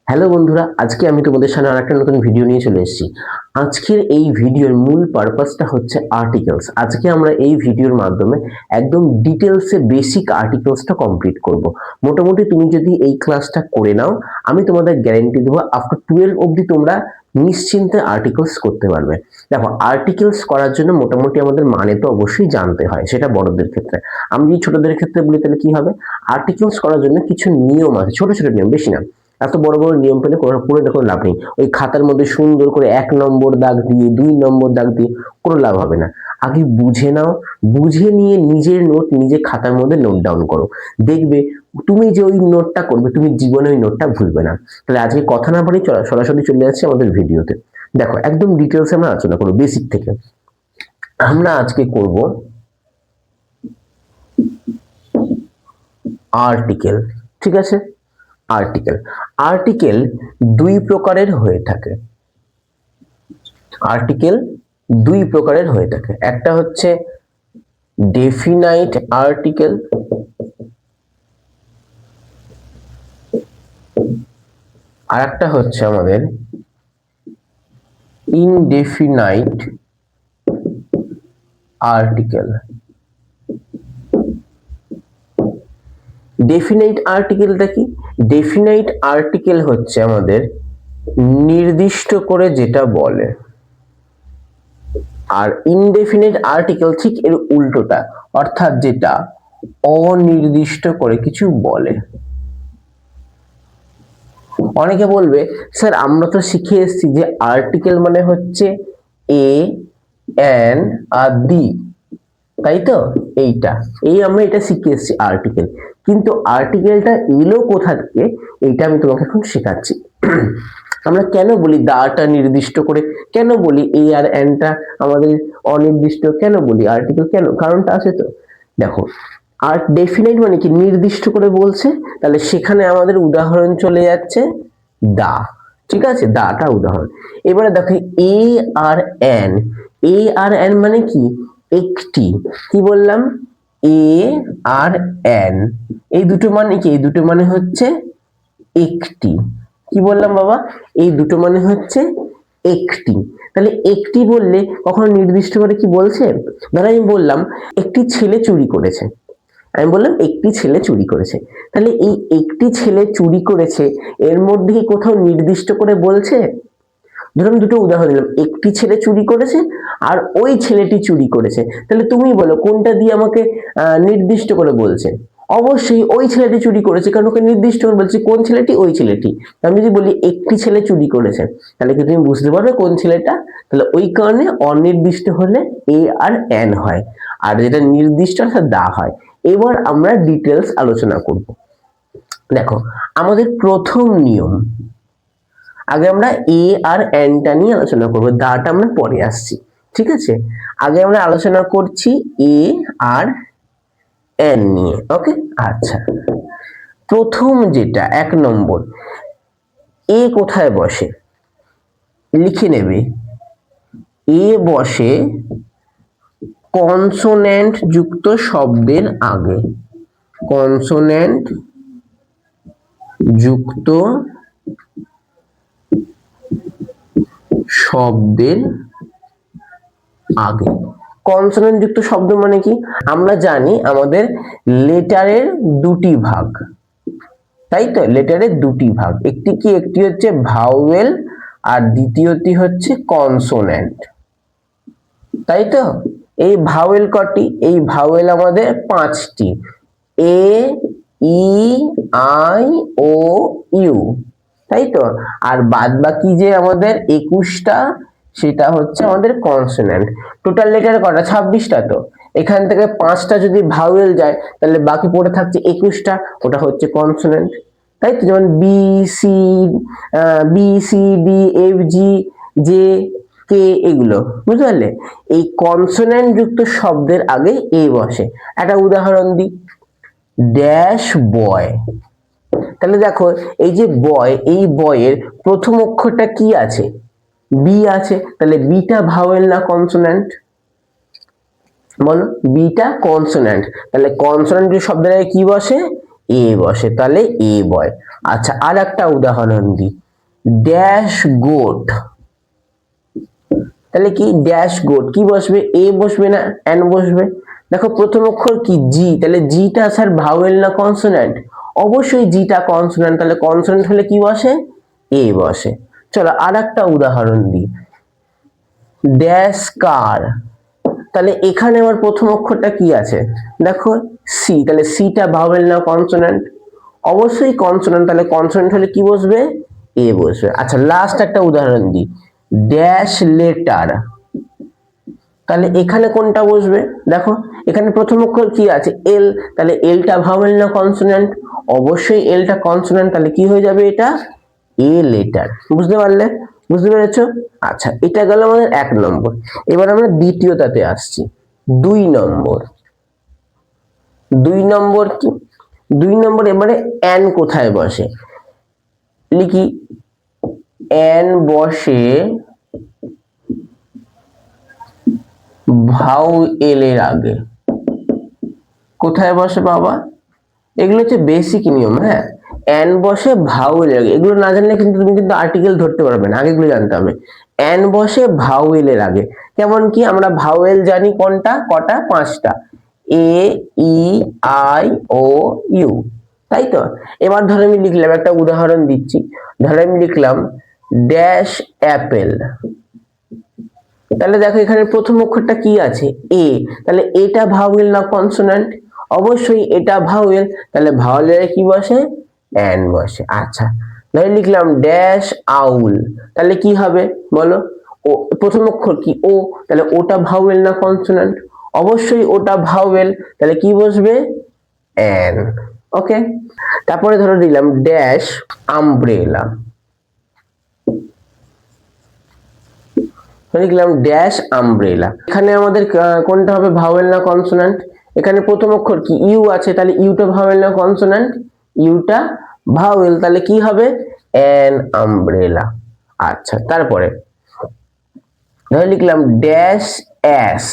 Hello বন্ধুরা, আজকে আমি তোমাদের সামনে আরেকটা নতুন ভিডিও নিয়ে চলে এসেছি। আজকের এই ভিডিওর মূল পারপাসটা হচ্ছে আর্টিকেলস। আজকে আমরা এই ভিডিওর মাধ্যমে একদম ডিটেলসে বেসিক আর্টিকেলসটা কমপ্লিট করব। মোটামুটি তুমি যদি এই ক্লাসটা করে নাও, আমি তোমাদের গ্যারান্টি দেবো আফটার 12 অবধি তোমরা নিশ্চিন্তে আর্টিকেলস করতে পারবে। দেখো, আর্টিকেলস করার জন্য মোটামুটি আমাদের মানে তো অবশ্যই জানতে হয়, সেটা বড়দের ক্ষেত্রে। আমি যদি ছোটদের ক্ষেত্রে বলি তাহলে কি হবে, আর্টিকেলস করার জন্য কিছু নিয়ম আছে, ছোট ছোট নিয়ম, বেশি না। এত বড় বড় নিয়ম পেলে পুরো দেখো লাভ নেই। ওই খাতার মধ্যে সুন্দর করে 1 নম্বর দাগ দিয়ে 2 নম্বর দাগ দিয়ে কোনো লাভ হবে না। আগে বুঝে নাও, বুঝে নিয়ে নিজের নোট নিজে খাতার মধ্যে নোট ডাউন করো। দেখবে তুমি যে ওই নোটটা করবে, তুমি জীবনে ওই নোটটা ভুলবে না। তাহলে আজকে কথা না বাড়ি সরাসরি চলে যাচ্ছে আমাদের ভিডিওতে। দেখো, একদম ডিটেলস আমরা আলোচনা করবো বেসিক থেকে। আমরা আজকে করব আর্টিকেল। ঠিক আছে, আর্টিকেল। আর্টিকেল দুই প্রকারের হয়ে থাকে। আর্টিকেল দুই প্রকারের হয়ে থাকে। একটা হচ্ছে ডেফিনাইট আর্টিকেল, আর একটা হচ্ছে আমাদের ইনডেফিনাইট আর্টিকেল। ডেফিনাইট আর্টিকেলটা কি? ডেফিনাইট আর্টিকেল হচ্ছে আমাদের নির্দিষ্ট করে যেটা বলে, আর ইনডেফিনিট আর্টিকেল ঠিক এর উল্টোটা, অর্থাৎ যেটা অনির্দিষ্ট করে কিছু বলে। অনেকে বলবে, স্যার আমরা তো শিখে এসেছি যে আর্টিকেল মানে হচ্ছে এ, এন আর দি, তাই তো? আমরা এটা শিখে এসেছি আর্টিকেল। কিন্তু আর্টিকেলটা এলো কোথা থেকে, এইটা আমি তোমাকে এখন শেখাচ্ছি। আমরা কেন বলি দাটা নির্দিষ্ট করে, কেন বলি এ আর এনটা আমাদের অনির্দিষ্ট, কেন বলি আর্টিকেল, কেন, কারণটা আছে তো। দেখো, আর ডেফিনাইট মানে কি, নির্দিষ্ট করে বলছে, তাহলে সেখানে আমাদের উদাহরণ চলে যাচ্ছে দা। ঠিক আছে, দাটা উদাহরণ। এবারে দেখো এ আর এন, এ আর এন মানে কি, একটি। কি বললাম, এ আর এন, এই দুটো মানে কি, এই দুটো মানে হচ্ছে একটি। কি বললাম বাবা, এই দুটো মানে হচ্ছে একটি। তাহলে একটি বললে কখনো নির্দিষ্ট করে কি বলছে? ধরো আমি বললাম একটি ছেলে চুরি করেছে, আমি বললাম একটি ছেলে চুরি করেছে, তাহলে এই একটি ছেলে চুরি করেছে এর মধ্যে কি কোথাও নির্দিষ্ট করে বলছে? ধরুন দুটো উদাহরণ দিলাম, একটি ছেলে চুরি করেছে আর ওই ছেলেটি চুরি করেছে, তাহলে তুমি বলো কোনটা দিয়ে আমাকে নির্দিষ্ট করে বলছে? অবশ্যই ওই ছেলেটি চুরি করেছে, কারণ ওকে নির্দিষ্ট করে বলছে কোন ছেলেটি, ওই ছেলেটি। আমি যদি বলি একটি ছেলে চুরি করেছে, তাহলে কি তুমি বুঝতে পারবে কোন ছেলেটা? তাহলে ওই কারণে অনির্দিষ্ট হলে এ আর এন হয়, আর যেটা নির্দিষ্ট অর্থাৎ দা হয়। এবার আমরা ডিটেলস আলোচনা করব। দেখো, আমাদের প্রথম নিয়ম, আগে আমরা এ আর এনটা নিয়ে আলোচনা করবো, দাটা আমরা পরে আসছি। ঠিক আছে, আগে আমরা আলোচনা করছি এ আর এন নিয়ে। ওকে, আচ্ছা। প্রথম যেটা 1 নম্বর, এ কোথায় বসে লিখে নেবে। এ বসে কনসোনেন্ট যুক্ত শব্দের আগে। কনসোনেন্ট যুক্ত শব্দের আগে। কনসোনেন্ট যুক্ত শব্দ মানে কি? আমরা জানি আমাদের লেটারের দুটি ভাগ, তাই তো? লেটারের দুটি ভাগ, একটি কি, একটি হচ্ছে ভাওয়েল আর দ্বিতীয়টি হচ্ছে কনসোনেন্ট, তাই তো? এই ভাওয়েল কটি? এই ভাওয়েল আমাদের 5টি, এ, ই, আই, ও, ইউ, তাই তো? আর বাদ বাকি যে আমাদের 21টা, সেটা হচ্ছে আমাদের কনসোনেন্ট। টোটাল লেটার কটা? 26টা। তো এখান থেকে 5টা যদি ভাওয়েল যায়, তাহলে বাকি পড়ে থাকছে 21টা, ওটা হচ্ছে কনসোনেন্ট, তাই তো? যেমন বি সি, ডি, এফ, জি, জে, কে, এগুলো বুঝতে পারলে? এই কনসোনেন্ট যুক্ত শব্দের আগে এ বসে। একটা উদাহরণ দিই, ড্যাশ বয়। তাহলে দেখো, এই যে বয়, এই বয়ের প্রথম অক্ষরটা কি আছে? বি আছে, তাহলে বিটা ভাওয়েল না কনসোনেন্ট? বলো, বিটা কনসোনেন্ট, তাহলে কনসোনেন্ট শব্দের আগে কি বসে? এ বসে, তাহলে এ বয়। আচ্ছা, আর একটা উদাহরণ দিই, ড্যাশ গোট, তাহলে কি ড্যাশ গোট কি বসবে, এ বসবে না এন বসবে? দেখো প্রথম অক্ষর কি জি, তাহলে জিটা স্যার ভাওয়েল না কনসোন্যান্ট? অবশ্যই জিটা কনসোন্যান্ট, তাহলে কনসোন্যান্ট হলে কি বসে, এ বসে। চলো আর একটা উদাহরণ দিই, ড্যাশ কার, তাহলে এখানে আমার প্রথম অক্ষরটা কি আছে, দেখো সি, তাহলে সিটা ভাওয়েল না কনসোন্যান্ট? অবশ্যই কনসোন্যান্ট, তাহলে কনসোন্যান্ট হলে কি বসবে, এ বসবে। আচ্ছা লাস্ট একটা উদাহরণ দিই, ড্যাশ লেটার, তাহলে এখানে কোনটা বসবে, দেখো এখানে প্রথম অক্ষর কি আছে এল, তাহলে এলটা ভাওয়েল না কনসোন্যান্ট? অবশ্যই এলটা কনসোন্যান্ট, তাহলে কি হয়ে যাবে এটা, এ লেটার। বুঝতে পারলে, বুঝতে পেরেছো? আচ্ছা এটা গেল আমাদের 1 নম্বর। এবার আমরা দ্বিতীয়টাতে আসছি, 2 নম্বর। 2 নম্বর কি, 2 নম্বর এবারে এন কোথায় বসে, লিখি এন বসে ভাওয়েল এর আগে। কোথায় বসে বাবা, এগুলো হচ্ছে বেসিক নিয়ম। হ্যাঁ, এন বসে ভাওয়েল এর আগে, এগুলো না জানলে কিন্তু তুমি কিন্তু আর্টিকেল ধরতে পারবে না, আগে এগুলো জানতে হবে। এন বসে ভাওয়েল এর আগে, যেমন কি আমরা ভাওয়েল জানি কোনটা, কটা, 5টা, এ ই আই ও ইউ, তাই তো? এবার ধরো আমি লিখলাম, একটা উদাহরণ দিচ্ছি, ধরো আমি লিখলাম ড্যাশ অ্যাপেল, তাহলে দেখো এখানে প্রথম অক্ষরটা কি আছে এ, তাহলে এটা ভাওয়েল না কনসোন্যান্ট? অবশ্যই এটা ভাওয়েল, তাহলে ভাওয়েলের কি বসে, এন বসে। আচ্ছা ধরে লিখলাম ড্যাশ আউল, তাহলে কি হবে বলো, ও প্রথম অক্ষর কি ও, তাহলে ওটা ভাওয়েল না কনসোন্যান্ট? অবশ্যই ওটা ভাওয়েল, তাহলে কি বসবে, এন। ওকে, তারপরে ধরো দিলাম ড্যাশ আমব্রেলা, লিখলাম ড্যাশ আমব্রেলা, এখানে আমাদের কোনটা হবে, ভাওয়েল না কনসোন্যান্ট? এখানে প্রথম অক্ষর কি ইউ আছে, তাহলে ইউটা ভাওয়েল না কনসোন্যান্ট? ইউটা ভাওয়েল, তাহলে কি হবে, অ্যান আমব্রেলা। আচ্ছা তারপরে ধরে লিখলাম ড্যাশ অ্যাস,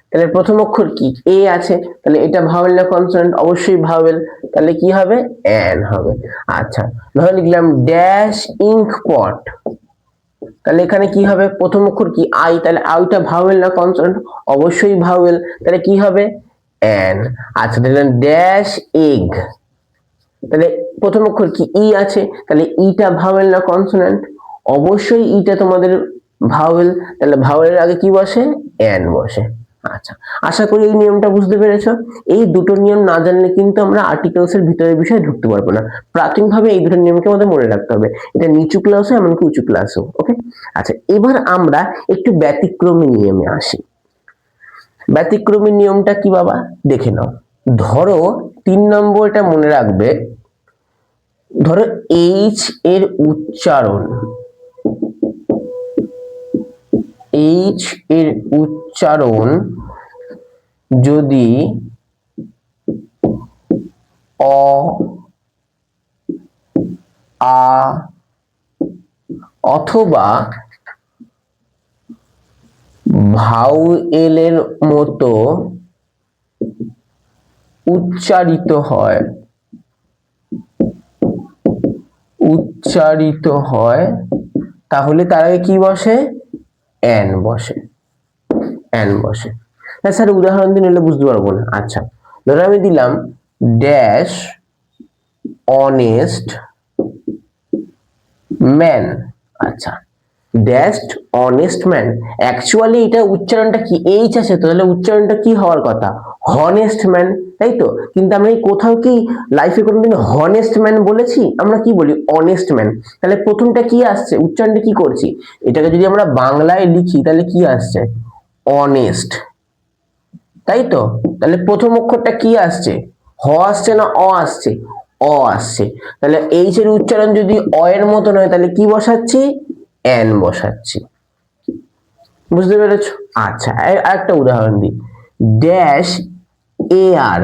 তাহলে প্রথম অক্ষর কি এ আছে, তাহলে এটা ভাওয়েল না কনসোন্যান্ট? অবশ্যই ভাওয়েল, তাহলে কি হবে, অ্যান হবে। আচ্ছা ধরে লিখলাম ড্যাশ ইঙ্ক পট, তাহলে এখানে কি হবে, প্রথম অক্ষর কি আই, তাহলে আইটা ভাওয়েল না কনসোন্যান্ট? অবশ্যই ভাওয়েল, তাহলে কি হবে, এন। আচ্ছা দেখলেন ড্যাশ এগ, তাহলে প্রথম অক্ষর কি ই আছে, তাহলে ইটা ভাওয়েল না কনসোন্যান্ট? অবশ্যই ইটা তোমাদের ভাওয়েল, তাহলে ভাওয়েলের আগে কি বসে, এন বসে। আচ্ছা আশা করি এই নিয়মটা বুঝতে পেরেছো। এই দুটো নিয়ম না জানলে কিন্তু আমরা আর্টিকেলস এর ভিতরের বিষয়ে ঢুকতে পারবো না। প্রাথমিকভাবে এই দুটো নিয়মকে আমাদের মনে রাখতে হবে, এটা নিচু ক্লাসও এমনকি উঁচু ক্লাসও। ওকে, আচ্ছা এবার আমরা একটু ব্যতিক্রমী নিয়মে আসি। ব্যতিক্রমী নিয়মটা কি বাবা, দেখে নাও। ধরো 3 নম্বরটা মনে রাখবে, ধরো এইচ এর উচ্চারণ, এইচ এর উচ্চারণ যদি অ আ অথবা ভাওয়েলের মতো উচ্চারিত হয়, উচ্চারিত হয়, তাহলে তার আগে কি বসে, এন বসে, এন বসে। হ্যাঁ স্যার উদাহরণ দিন, নিলে বুঝতে পারবো না। আচ্ছা ধরো আমি দিলাম ড্যাশ অনেস্ট ম্যান, আচ্ছা ড্যাশ অনেস্ট ম্যান, অ্যাকচুয়ালি এটা উচ্চারণটা কি এইচ আছে, তো তাহলে উচ্চারণটা কি হওয়ার কথা, হনেস্ট ম্যান, তাই তো? কিন্তু আমরা কোথাও কি লাইফে কোনোদিন হনেস্ট ম্যান বলেছি? আমরা কি বলি, অনেস্ট ম্যান। তাহলে প্রথমটা কি আসছে, উচ্চারণটা কি করছি, এটাকে যদি আমরা বাংলায় লিখি তাহলে কি আসছে, অনেস্ট, তাই তো? তাহলে প্রথম অক্ষরটা কি আসছে, হ আসছে না অ আসছে, অ আসছে, তাহলে এইচ এর উচ্চারণ যদি অ এর মতন হয় তাহলে কি বসাচ্ছি, এন বসাচ্ছি। বুঝতে পেরেছো? আচ্ছা একটা উদাহরণ দিই, ড্যাশ এ আর,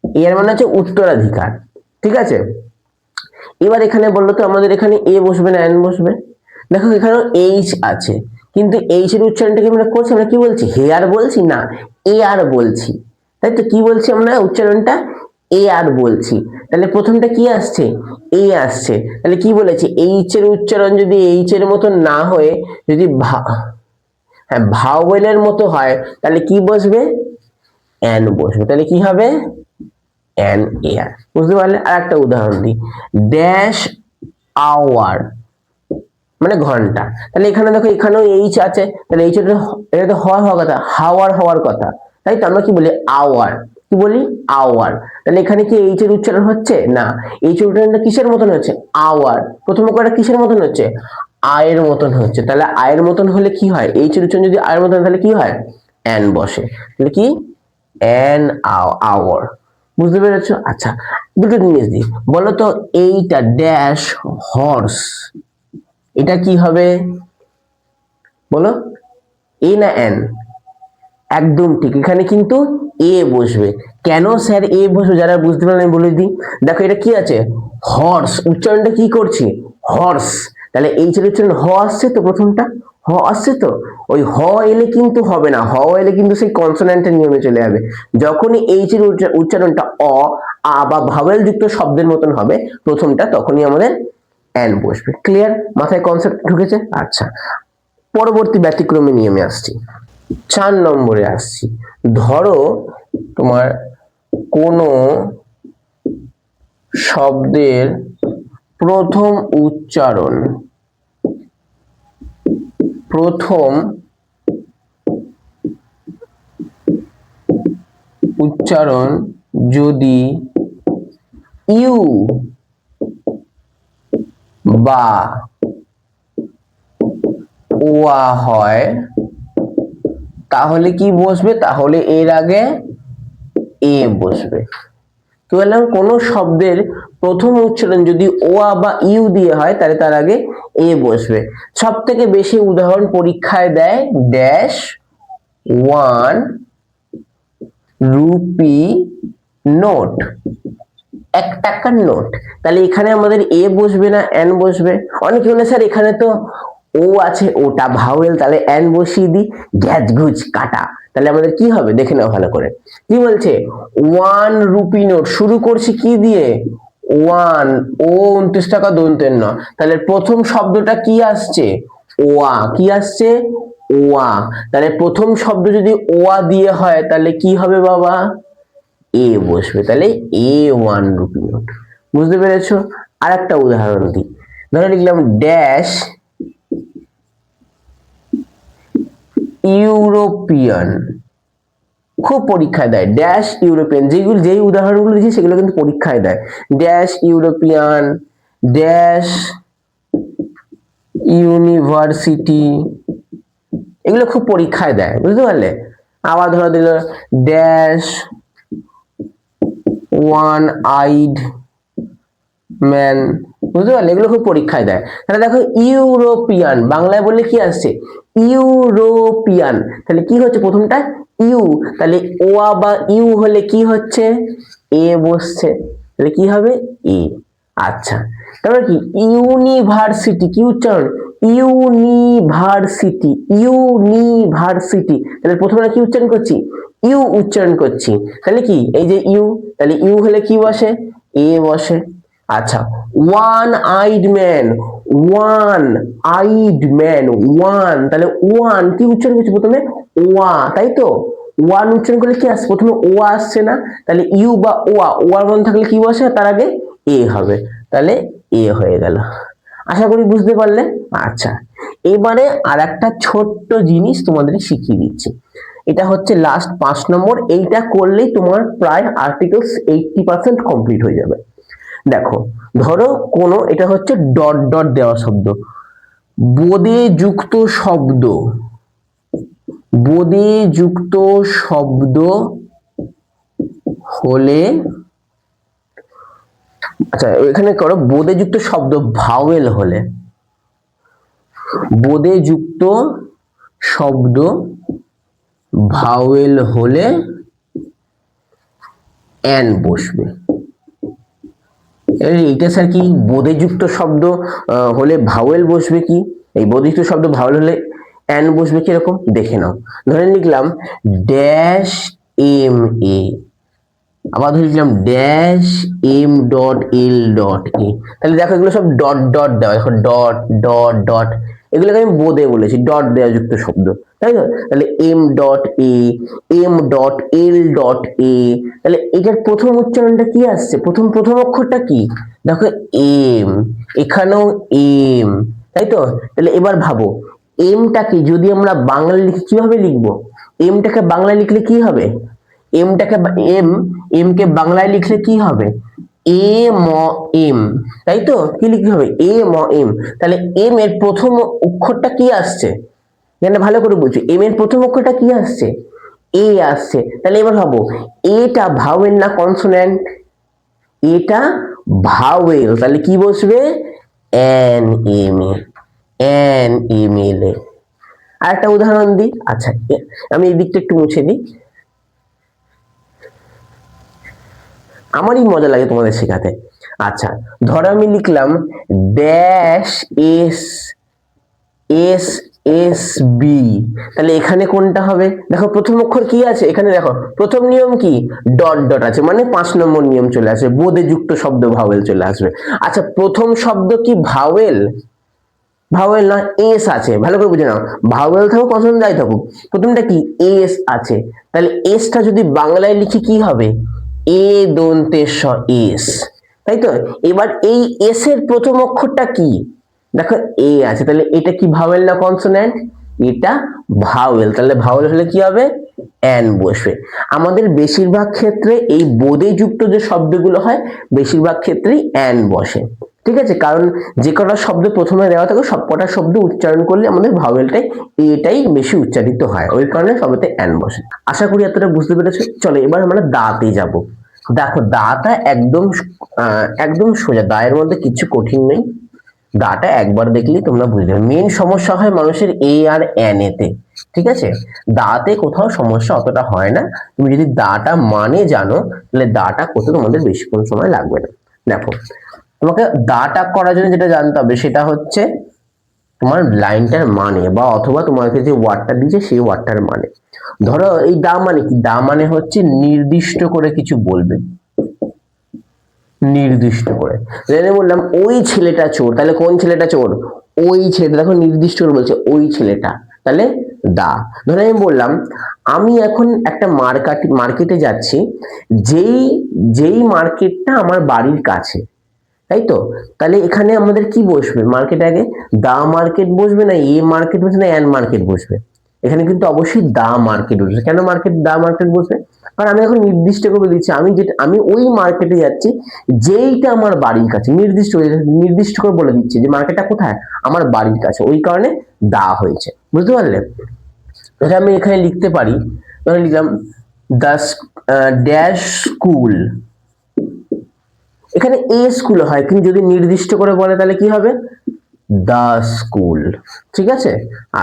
এ আর মানে হচ্ছে উত্তরাধিকার, ঠিক আছে? এবার এখানে বললো তো আমাদের এখানে এ বসবে না এন বসবে, দেখো এখানে এইচ আছে, কিন্তু এইচ এর উচ্চারণটা কি আমরা করছি, আমরা কি বলছি, হেয়ার বলছি না, এ আর বলছি, তাই তো? কি বলছি আমরা উচ্চারণটা, এ আর বলছি, তাহলে প্রথমটা কি আসছে, এ আসছে। তাহলে কি বলেছে, এইচ এর উচ্চারণ যদি এইচ এর মতো না হয়ে যদি হ্যাঁ ভাওয়েলের মতো হয় তাহলে কি বসবে, এন বসবে। তাহলে কি হবে, এন এয়ার। বুঝতে পারলে? আর একটা উদাহরণ দিই, ড্যাশ আওয়ার মানে ঘন্টা। তাহলে এখানে দেখো এখানেও এইচ আছে, তাহলে এইচ এটা তো হওয়ার কথা, হাওয়ার হওয়ার কথা, তাই তো আমরা কি বলি আওয়ার, কি বলি আওয়ার। তাহলে এখানে কি এইচ এর উচ্চারণ হচ্ছে না, এইচ এর উচ্চারণটা কিসের মতন হচ্ছে, আওয়ার। প্রথম অক্ষরটা কিসের মতন হচ্ছে, আয়ের মতন হচ্ছে। তাহলে আয়ের মতন হলে কি হয়, এইচ এর উচ্চারণ যদি আয়ের মতন তাহলে কি হয়, এন বসে। তাহলে কি, এন আওয়ার। বুঝতে পেরেছো? আচ্ছা, দুটো জিনিস দিই, বলো তো এইটা ড্যাশ হর্স, এটা কি হবে বলো, এ না এন? একদম ঠিক, এখানে কিন্তু এ বসবে। কেন স্যার এ বসবে, যারা বুঝতে পারলেন আমি বলে দিই। দেখো এটা কি আছে, হর্স, উচ্চারণটা কি করছি, হর্স। তাহলে এই ছেলে উচ্চারণ হ আসছে তো, প্রথমটা হ আসছে তো, ওই হ এলে কিন্তু হবে না, হ এলে কিন্তু সেই কনসোনেন্টের নিয়মে চলে যাবে। যখনই এইচ এর উচ্চারণটা অ আ বা ভাওয়েল যুক্ত শব্দের মতন হবে প্রথমটা, তখনই আমাদের এন বসবে। ক্লিয়ার? মাথায় কনসেপ্ট ঢুকেছে? আচ্ছা, পরবর্তী ব্যতিক্রমী নিয়মে আসছি, 4 নম্বরে আসছি। ধরো তোমার কোনো শব্দের প্রথম উচ্চারণ যদি ইউ বা ওয়া হয় তাহলে কি বসবে, তাহলে এর আগে এ বসবে। কি বললাম, কোন শব্দের প্রথম উচ্চারণ যদি ওয়া বা ইউ দিয়ে হয় তাহলে তার আগে এ বসবে। সব থেকে বেশি উদাহরণ পরীক্ষায় দেয় ড্যাশ 1 রুপি নোট, 1 টাকার নোট। তাহলে এখানে আমাদের এ বসবে না এন বসবে? অনেকে বলে স্যার এখানে তো ও আছে, ওটা ভাওয়েল, তাহলে এন বসিয়ে দিই, গ্যাজ গুজ কাটা। তাহলে আমাদের কি হবে দেখে নাও ভালো করে। কি বলছে, 1 রুপি নোট, শুরু করছি কি দিয়ে, 1, ও 29 টাকা দন্তের ন। তাহলে প্রথম শব্দটা কি আসছে, ওয়া। কি আসছে, ওয়া। তাহলে প্রথম শব্দ যদি ওয়া দিয়ে হয় তাহলে কি হবে বাবা, এ বসবে। তাহলে এ 1 রুপি নোট। বুঝতে পেরেছো? আর একটা উদাহরণ দিই, ধরে লিখলাম ড্যাশ ইউরোপিয়ান। খুব পরীক্ষায় দেয় ড্যাশ ইউরোপিয়ান, যেই উদাহরণগুলো দিচ্ছি সেগুলো কিন্তু পরীক্ষায় দেয়। ড্যাশ ইউরোপিয়ান, ড্যাশ ইউনিভার্সিটি, এগুলো খুব পরীক্ষায় দেয়। বুঝতে পারলে? আবার ধরো দিল ড্যাশ ওয়ান আইড ম্যান। বুঝতে পারলে? এগুলো খুব পরীক্ষায় দেয়। তাহলে দেখো ইউরোপিয়ান, বাংলায় বললে কি আসছে, ইউরোপিয়ান। তাহলে কি হচ্ছে, প্রথমটা ইউ, তাহলে ওয়া বা ইউ হলে কি হচ্ছে, এ বসছে। তাহলে কি হবে, এ। আচ্ছা, তারপর কি ইউনিভার্সিটি, কি উচ্চারণ, ইউনিভার্সিটি, ইউনিভার্সিটি। তাহলে প্রথমে কি উচ্চারণ করছি, ইউ উচ্চারণ করছি। তাহলে কি, এই যে ইউ, তাহলে ইউ হলে কি বসে, এ বসে। আচ্ছা, one eyed man, one eyed man, one, তাহলে ওয়ান কি উচ্চারণ করছি প্রথমে, ওয়া, তাই তো? ওয়ান উচ্চারণ করলে কি আসছে, প্রথমে ওয়া আসছে না? তাহলে ইউ বা ওয়া, ওয়ার মধ্যে থাকলে কি বসে, তার আগে এ হবে। তাহলে এ হয়ে গেল। আশা করি বুঝতে পারলে। আচ্ছা, এবারে আর একটা ছোট্ট জিনিস তোমাদের শিখিয়ে দিচ্ছি, এটা হচ্ছে লাস্ট 5 নম্বর। এইটা করলেই তোমার প্রায় আর্টিকেলস 80% কমপ্লিট হয়ে যাবে। দেখো, ধরো কোনো, এটা হচ্ছে ডট ডট দেওয়া শব্দ, বোদে যুক্ত শব্দ, বোদে যুক্ত শব্দ হলে, আচ্ছা এখানে করো বোদে যুক্ত শব্দ ভাওয়েল হলে, বোদে যুক্ত শব্দ ভাওয়েল হলে এন বসবে। এইটা স্যার কি, বোদে যুক্ত শব্দ হলে ভাওয়েল বসবে, কি এই বোদে যুক্ত শব্দ ভাওয়েল হলে এন বসবে, কিরকম দেখে নাও। ধরে লিখলাম ড্যাশ এম এ, আবার ধরে লিখলাম dash M dot L dot A. তাহলে দেখো এগুলো সব ডট ডট দেওয়া, দেখো ডট ডট ডট, এগুলোকে আমি বোধে বলেছি ডট দেওয়া যুক্ত শব্দ, তাই তো? তাহলে M dot A, M dot L dot A, তাহলে এটার প্রথম উচ্চারণটা কি আসছে, প্রথম প্রথম অক্ষরটা কি, দেখো এম, এখানেও এম, তাই তো? তাহলে এবার ভাবো এমটাকে যদি আমরা বাংলায় লিখি কিভাবে লিখবো, এমটাকে বাংলায় লিখলে কি হবে, এমটাকে এম, এম কে বাংলায় লিখলে কি হবে, এ ম এম, তাই তো? কি লিখতে হবে, এ ম এম। তাহলে এম এর প্রথম অক্ষরটা কি আসছে, এখানে ভালো করে বুঝছো, এম এর প্রথম অক্ষরটা কি আসছে, এ আসছে। তাহলে এবার ভাবো এটা ভাওয়েল না কনসোন্যান্ট, এটা ভাওয়েল, তাহলে কি বসবে, N M A, N M L এ। আর একটা উদাহরণ দিই, আচ্ছা আমি এই দিকটা একটু মুছে দিই, আমারই মজা লাগে তোমাদের শেখাতে। আচ্ছা ধরো আমি লিখলাম dash S S S B, তাহলে এখানে কোনটা হবে, দেখো প্রথম অক্ষর কি আছে এখানে, দেখো প্রথম নিয়ম কি, ডট ডট আছে, মানে 5 নম্বর নিয়ম চলে আসবে, বোধে যুক্ত শব্দ ভাওয়েল চলে আসবে। আচ্ছা প্রথম শব্দ কি ভাওয়েল, ভাওয়েল না এস আছে, ভালো করে বুঝে নাও, ভাওয়েল থাকুক কনসোনেন্ট যাই থাকুক, প্রথমটা কি এস আছে, তাহলে এসটা যদি বাংলায় লিখি কি হবে, এ দন্তে স এস, তাই তো? এবার এই এস এর প্রথম অক্ষরটা কি, দেখো এ আছে, তাহলে এটা কি ভাওয়েল না কনসোনেন্ট, এটা ভাওয়েল, তাহলে ভাওয়েল হলে কি হবে, এন বসবে। আমাদের বেশিরভাগ ক্ষেত্রে এই বোধে যুক্ত যে শব্দগুলো হয় বেশিরভাগ ক্ষেত্রেই এন বসে, ঠিক আছে? কারণ যে কটা শব্দ প্রথমে দেওয়া থাকে সবকটা শব্দ উচ্চারণ করলে আমাদের ভাওয়েলটাই এটাই বেশি উচ্চারিত হয়, ওই কারণে সবতে এন বসে। আশা করি এতটা বুঝতে পেরেছো। চলো এবার আমরা দাতে যাব। দেখো দাটা একদম একদম সোজা, দায়ের মধ্যে কিছু কঠিন নেই, দাটা একবার দেখলেই তোমরা বুঝতে পারবে। মেন সমস্যা হয় মানুষের এ আর এন এতে, ঠিক আছে? দাতে কোথাও সমস্যা অতটা হয় না, তুমি যদি দাটা মানে জানো তাহলে দাটা করতে তোমাদের বেশিক্ষণ সময় লাগবে না। দেখো তোমাকে দাটা করার জন্য যেটা জানতে হবে সেটা হচ্ছে তোমার লাইনটার মানে, বা অথবা তোমাকে যে ওয়ার্ডটা দিয়েছে সেই ওয়ার্ডটার মানে। ধরো এই দা মানে কি, দা মানে হচ্ছে নির্দিষ্ট করে কিছু বলবে, নির্দিষ্ট করে। যেটা বললাম ওই ছেলেটা চোর, তাহলে কোন ছেলেটা চোর, ওই ছেলেটা, দেখো নির্দিষ্ট করে বলছে ওই ছেলেটা, তাহলে দা। ধরে আমি বললাম আমি এখন একটা মার্কেটে যাচ্ছি, যেই যেই মার্কেটটা আমার বাড়ির কাছে, তাই তো? তাহলে এখানে আমাদের কি বসবে মার্কেট আগে, দা মার্কেট বসবে না এ মার্কেট বসবে না এন মার্কেট বসবে, এখানে কিন্তু অবশ্যই দা মার্কেট বসবে। কেন দা মার্কেট বসবে, কারণ আমি এখন নির্দিষ্ট করে দিচ্ছি আমি যেটা, আমি ওই মার্কেটে যাচ্ছি যেইটা আমার বাড়ির কাছে, নির্দিষ্ট করে বলে দিচ্ছি যে মার্কেটটা কোথায়, আমার বাড়ির কাছে, ওই কারণে দা হয়েছে, বুঝতে পারলে? এটা আমি এখানে লিখতে পারি, ধরে লিখলাম দ্য ড্যাশ স্কুল, এখানে এ স্কুল হয় কিন্তু যদি নির্দিষ্ট করে বলে তাহলে কি হবে, দা স্কুল, ঠিক আছে?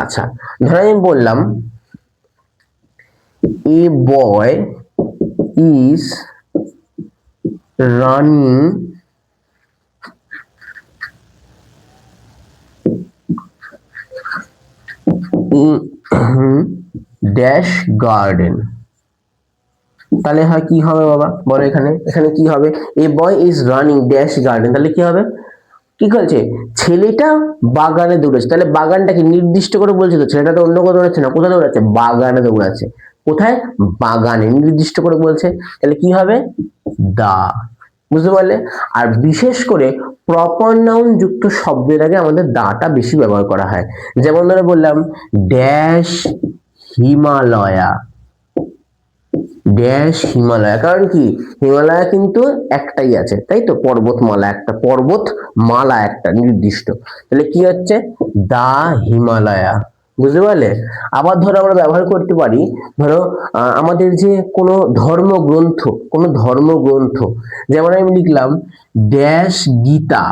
আচ্ছা ধর আমি বললাম a boy is running dash garden, তাহলে হয় কি হবে বাবা বলো, এখানে এখানে কি হবে, a boy is running dash garden, তাহলে কি হবে, কি বলছে, ছেলেটা বাগানে দৌড়াচ্ছে, তাহলে বাগানটাকে নির্দিষ্ট করে বলছে, তো ছেলেটা তো অন্য কোথাও দৌড়াচ্ছে না, কোথায় দৌড়াচ্ছে, বাগানে দৌড়াচ্ছে, কোথায়, বাগানে, নির্দিষ্ট করে বলছে, তাহলে কি হবে, দা, বুঝতে পারলে? আর বিশেষ করে প্রপার নাউন যুক্ত শব্দের আগে আমাদের দাটা বেশি ব্যবহার করা হয়। যেমন ধরে বললাম ড্যাশ হিমালয়া, ড্যাশ হিমালয়া, কারণ কি হিমালয়া কিন্তু একটাই আছে, তাই তো? পর্বতমালা একটা, পর্বতমালা একটা নির্দিষ্ট, তাহলে কি হচ্ছে, দা হিমালয়া, বুঝতে পারলে? আবার ধরো আমরা ব্যবহার করতে পারি, ধরো আমাদের যে কোনো ধর্মগ্রন্থ, যেমন আমি লিখলাম ড্যাশ গীতা,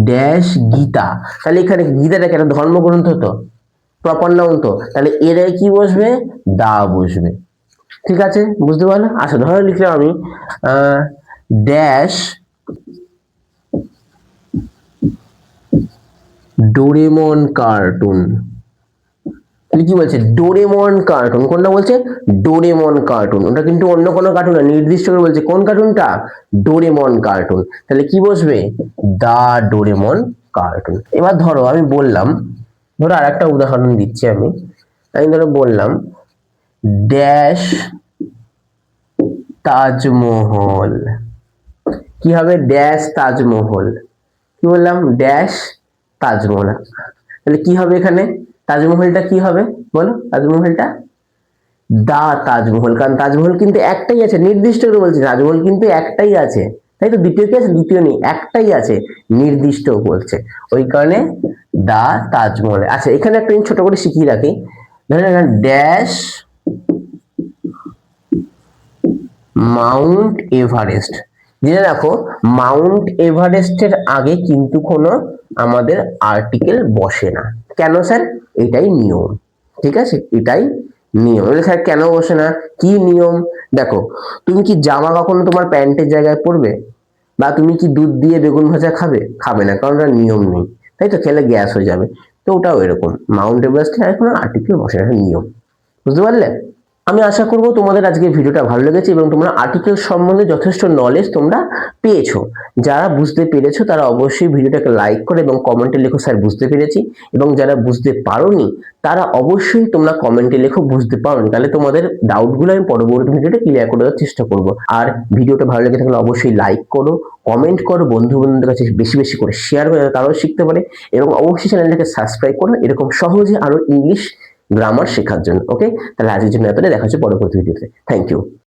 ড্যাশ গীতা, তাহলে এখানে গীতাটাকে একটা ধর্মগ্রন্থ, তো প্রপার নাউন, তো তাহলে এর আগে কি বসবে, দা বসবে, ঠিক আছে? বুঝতে পারলে? আচ্ছা ধরো লিখলাম আমি ড্যাশ ডোরেমন কার্টুন, তাহলে কি বলছে ডোরেমন কার্টুন, কোনটা বলছে ডোরেমন কার্টুন, ওটা কিন্তু অন্য কোনো কার্টুন না, নির্দিষ্ট করে বলছে কোন কার্টুনটা ডোরেমন কার্টুন। তাহলে কি বসবে দা ডোরেমন কার্টুন। এবার ধরো আমি বললাম, ধরো আর একটা উদাহরণ দিচ্ছি আমি, ধরো বললাম ড্যাশ তাজমহল, কি হবে ড্যাশ তাজমহল, কি বললাম ড্যাশ তাজমহল, তাহলে কি হবে এখানে তাজমহলটা কি হবে বলো, তাজমহলটা দা তাজমহল, কারণ তাজমহল কিন্তু একটাই আছে, নির্দিষ্ট করে বলছি তাজমহল কিন্তু একটাই আছে, তাই তো, দ্বিতীয় কি আছে, দ্বিতীয় নেই, একটাই আছে, নির্দিষ্ট বলছে, ওই কারণে দা তাজমহল। আচ্ছা এখানে একটা ছোট করে শিখিয়ে রাখি, ধরেন ড্যাশ মাউন্ট এভারেস্ট, জেনে রাখো মাউন্ট এভারেস্টের আগে কিন্তু কোনো আমাদের আর্টিকেল বসে না, কেন স্যার, এটাই নিয়ম, ঠিক আছে, এটাই নিয়ম। স্যার কেন বসে না, কি নিয়ম, দেখো তুমি কি জামা কখনো তোমার প্যান্টের জায়গায় পরবে, বা তুমি কি দুধ দিয়ে বেগুন ভাজা খাবে, খাবে না, কারণ ওটা নিয়ম নেই, তাই তো, খেলে গ্যাস হয়ে যাবে। তো ওটাও এরকম, মাউন্ট এভারেস্টের আগে কোনো আর্টিকেল বসে না, নিয়ম, বুঝতে পারলে। আমি আশা করব তোমাদের আজকে ভিডিওটা ভালো লেগেছে এবং তোমরা আর্টিকেল সম্বন্ধে যথেষ্ট নলেজ তোমরা পেয়েছো। যারা বুঝতে পেরেছো তারা অবশ্যই ভিডিওটাকে লাইক করে এবং কমেন্টে লেখো স্যার বুঝতে পেরেছি, এবং যারা বুঝতে পারোনি তারা অবশ্যই তোমরা কমেন্টে লেখো বুঝতে পারোনি, তাহলে তোমাদের ডাউটগুলো আমি পরবর্তী ভিডিওতে ক্লিয়ার করে দেওয়ার চেষ্টা করব। আর ভিডিওটা ভালো লেগে থাকলে অবশ্যই লাইক করো, কমেন্ট করো, বন্ধু বান্ধবদের কাছে বেশি বেশি করে শেয়ার করে তারাও শিখতে পারে, এবং অবশ্যই চ্যানেলটাকে সাবস্ক্রাইব করো এরকম সহজে আরো ইংলিশ গ্রামার শেখার জন্য। ওকে, তাহলে আজকের জন্য এতটাই, দেখা হচ্ছে পরবর্তী ভিডিওতে। Thank you.